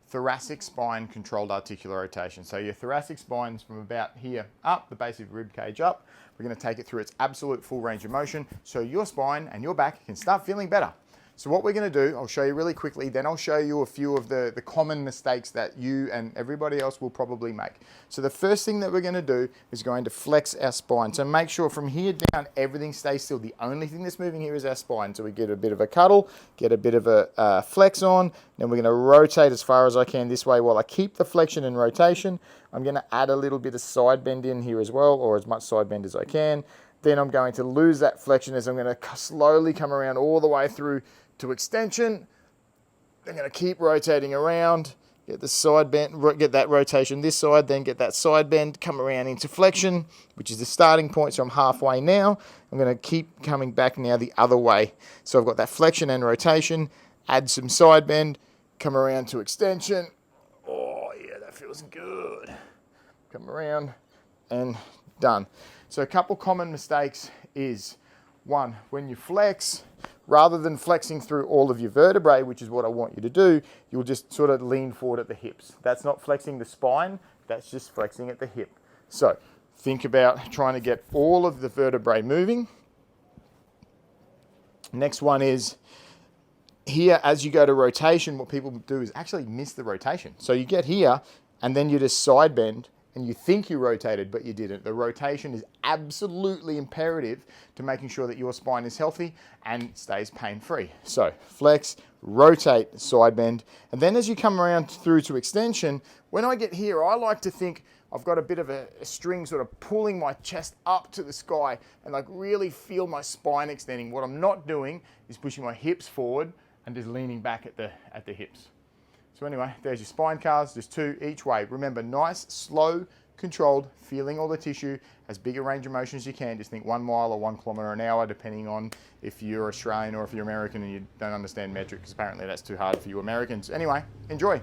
thoracic spine controlled articular rotation. So your thoracic spine is from about here up, the base of your rib cage up. We're going to take it through its absolute full range of motion so your spine and your back can start feeling better. So what we're going to do, I'll show you really quickly, then I'll show you a few of the common mistakes that you and everybody else will probably make. So the first thing that we're going to do is going to flex our spine. So make sure from here down, everything stays still. The only thing that's moving here is our spine. So we get a bit of a cuddle, get a bit of a flex on, then we're going to rotate as far as I can this way while I keep the flexion and rotation. I'm going to add a little bit of side bend in here as well, or as much side bend as I can. Then I'm going to lose that flexion as I'm going to slowly come around all the way through to extension. I'm going to keep rotating around, get the side bend, get that rotation this side, then get that side bend, come around into flexion, which is the starting point. So I'm halfway now. I'm going to keep coming back now the other way. So I've got that flexion and rotation, add some side bend, come around to extension. Oh yeah, that feels good. Come around and done. So a couple common mistakes is, one, when you flex, rather than flexing through all of your vertebrae, which is what I want you to do, you'll just sort of lean forward at the hips. That's not flexing the spine, that's just flexing at the hip. So think about trying to get all of the vertebrae moving. Next one is, here as you go to rotation, what people do is actually miss the rotation. So you get here and then you just side bend, and you think you rotated, but you didn't. The rotation is absolutely imperative to making sure that your spine is healthy and stays pain-free. So flex, rotate, side bend, and then as you come around through to extension, when I get here, I like to think I've got a bit of a string sort of pulling my chest up to the sky and like really feel my spine extending. What I'm not doing is pushing my hips forward and just leaning back at the hips. So anyway, there's your spine cars, just 2 each way. Remember, nice, slow, controlled, feeling all the tissue, as big a range of motion as you can. Just think 1 mile or 1 kilometre an hour, depending on if you're Australian or if you're American and you don't understand metric, because apparently that's too hard for you Americans. Anyway, enjoy.